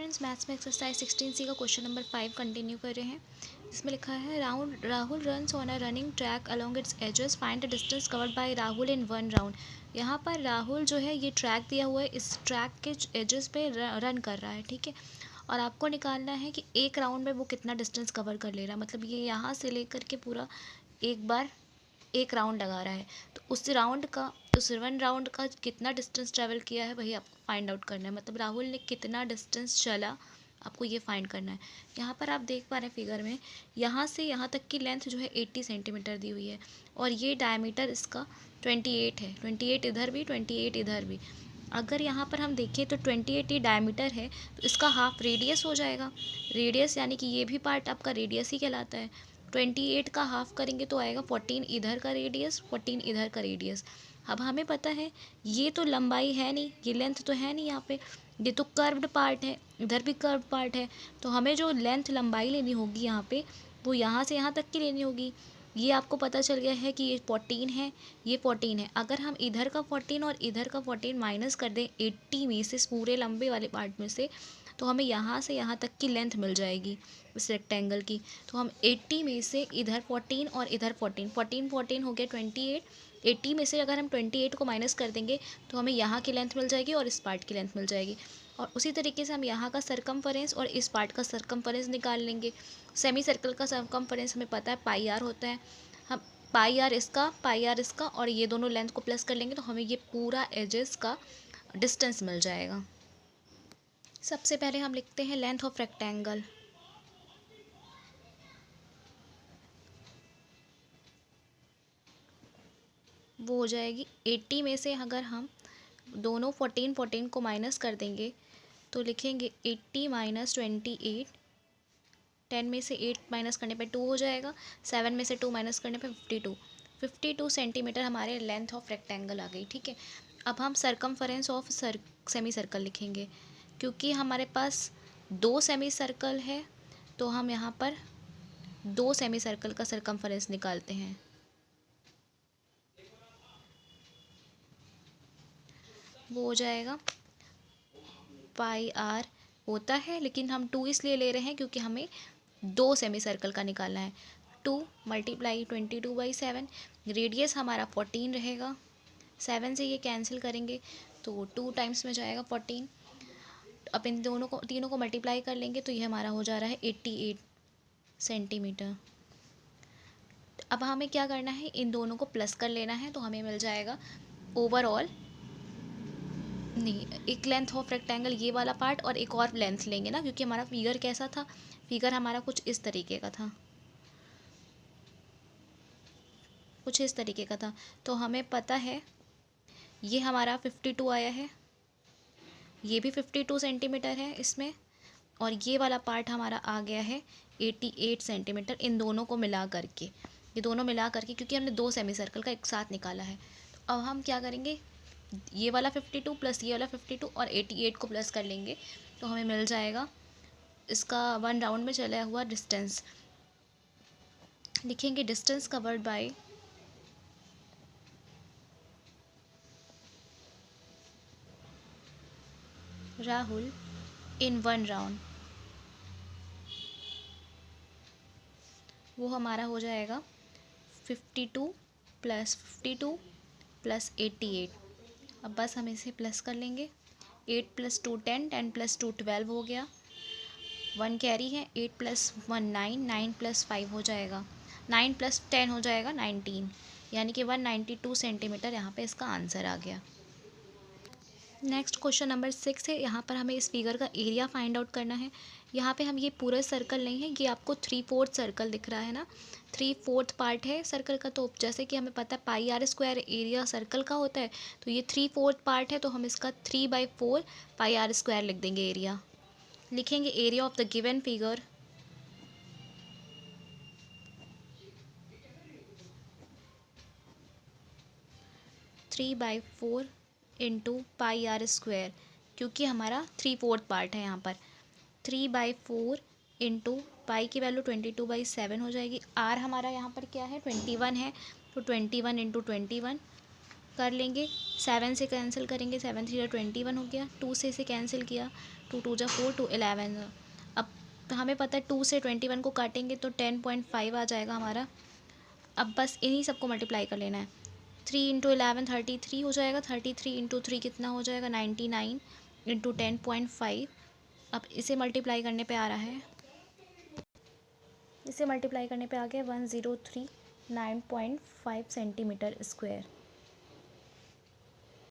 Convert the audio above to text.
Students, maths में exercise 16C का question number 5 continue कर रहे हैं। इसमें लिखा है Rahul runs on a running track along its edges, find the distance covered by Rahul in 1 round. यहाँ पर राहुल जो है ये ट्रैक दिया हुआ है, इस ट्रैक के एजेस पे रन कर रहा है, ठीक है। और आपको निकालना है कि एक राउंड में वो कितना डिस्टेंस कवर कर ले रहा है, मतलब ये यहाँ से लेकर के पूरा एक बार एक राउंड लगा रहा है, तो उस 1 राउंड का कितना डिस्टेंस ट्रैवल किया है वही आपको फाइंड आउट करना है। मतलब राहुल ने कितना डिस्टेंस चला, आपको ये फाइंड करना है। यहाँ पर आप देख पा रहे हैं फिगर में, यहाँ से यहाँ तक की लेंथ जो है 80 सेंटीमीटर दी हुई है, और ये डायमीटर इसका 28 है। 28 इधर भी, 28 इधर भी। अगर यहाँ पर हम देखें तो 28 ये डायमीटर है, तो इसका हाफ रेडियस हो जाएगा। रेडियस यानी कि ये भी पार्ट आपका रेडियस ही कहलाता है। 28 का हाफ करेंगे तो आएगा 14 इधर का रेडियस, 14 इधर का रेडियस। अब हमें पता है ये तो लंबाई है नहीं, ये लेंथ तो है नहीं यहाँ पे, ये तो कर्व्ड पार्ट है, इधर भी कर्व्ड पार्ट है। तो हमें जो लेंथ लंबाई लेनी होगी यहाँ पे, वो यहाँ से यहाँ तक की लेनी होगी। ये आपको पता चल गया है कि ये 14 है, ये 14 है। अगर हम इधर का 14 और इधर का 14 माइनस कर दें 80 में से, इस पूरे लंबे वाले पार्ट में से, तो हमें यहाँ से यहाँ तक की लेंथ मिल जाएगी इस रेक्टेंगल की। तो हम 80 में से इधर 14 और इधर 14, 14 14 हो गया 28। 80 में से अगर हम 28 को माइनस कर देंगे तो हमें यहाँ की लेंथ मिल जाएगी और इस पार्ट की लेंथ मिल जाएगी। और उसी तरीके से हम यहाँ का सरकमफरेंस और इस पार्ट का सरकमफरेंस निकाल लेंगे। सेमी सर्कल का सरकमफरेंस हमें पता है पाई आर होता है। हम पाई आर इसका और ये दोनों लेंथ को प्लस कर लेंगे तो हमें ये पूरा एजेस का डिस्टेंस मिल जाएगा। सबसे पहले हम लिखते हैं लेंथ ऑफ रेक्टेंगल। वो हो जाएगी 80 में से अगर हम दोनों 14 14 को माइनस कर देंगे तो लिखेंगे 80 माइनस 28। 10 में से 8 माइनस करने पे 2 हो जाएगा, 7 में से 2 माइनस करने पे 52। 52 सेंटीमीटर हमारे लेंथ ऑफ रेक्टेंगल आ गई, ठीक है। अब हम सरकमफरेंस ऑफ सेमी सर्कल लिखेंगे। क्योंकि हमारे पास 2 सेमी सर्कल है तो हम यहाँ पर 2 सेमी सर्कल का सरकमफरेंस निकालते हैं। वो हो जाएगा पाई आर होता है, लेकिन हम 2 इसलिए ले रहे हैं क्योंकि हमें 2 सेमी सर्कल का निकालना है। 2 मल्टीप्लाई 22/7, रेडियस हमारा 14 रहेगा। 7 से ये कैंसिल करेंगे तो 2 टाइम्स में जाएगा 14। अब इन तीनों को मल्टीप्लाई कर लेंगे तो ये हमारा हो जा रहा है 88 सेंटीमीटर। अब हमें क्या करना है, इन दोनों को प्लस कर लेना है तो हमें मिल जाएगा ओवरऑल, नहीं, एक लेंथ ऑफ रेक्टेंगल ये वाला पार्ट और एक और लेंथ लेंगे ना, क्योंकि हमारा फिगर कैसा था, फिगर हमारा कुछ इस तरीके का था, कुछ इस तरीके का था। तो हमें पता है ये हमारा 52 आया है, ये भी 52 सेंटीमीटर है इसमें, और ये वाला पार्ट हमारा आ गया है 88 सेंटीमीटर। इन दोनों को मिला करके, ये दोनों मिला करके, क्योंकि हमने 2 सेमी सर्कल का एक साथ निकाला है। तो अब हम क्या करेंगे, ये वाला 52 प्लस ये वाला 52 और 88 को प्लस कर लेंगे तो हमें मिल जाएगा इसका 1 राउंड में चला हुआ डिस्टेंस। लिखेंगे distance covered by Rahul in 1 round. वो हमारा हो जाएगा 52 प्लस 52 प्लस 88। अब बस हम इसे प्लस कर लेंगे। 8 + 2 10, 10 + 2 12 हो गया, 1 कैरी है, 8 + 1 9, 9 + 5 हो जाएगा, 9 + 10 हो जाएगा 19, यानी कि 192 सेंटीमीटर यहाँ पे इसका आंसर आ गया। नेक्स्ट क्वेश्चन नंबर 6 है। यहाँ पर हमें इस फिगर का एरिया फाइंड आउट करना है। यहाँ पे हम ये पूरा सर्कल नहीं है, ये आपको 3/4 सर्कल दिख रहा है ना, 3/4 पार्ट है सर्कल का। तो जैसे कि हमें पता है पाई आर स्क्वायर एरिया सर्कल का होता है, तो ये 3/4 पार्ट है, तो हम इसका 3/4 पाई आर स्क्वायर लिख देंगे एरिया। लिखेंगे area of the given figure three by four into pi r square, क्योंकि हमारा 3/4 पार्ट है यहाँ पर। 3/4 इंटू पाई की वैल्यू 22/7 हो जाएगी। आर हमारा यहाँ पर क्या है 21 है, तो 21 इंटू 21 कर लेंगे। 7 से कैंसिल करेंगे, 7 3 21 हो गया। 2 से इसे कैंसिल किया, 2 2 4, 2 11। अब हमें पता है 2 से 21 को काटेंगे तो 10.5 आ जाएगा हमारा। अब बस इन्हीं सबको मल्टीप्लाई कर लेना है। 3 इंटू 11 33 हो जाएगा। 33 इंटू 3 कितना हो जाएगा, 99 इंटू 10.5। अब इसे मल्टीप्लाई करने पे आ रहा है, इसे मल्टीप्लाई करने पे आ गया 1039.5 सेंटीमीटर स्क्वायर।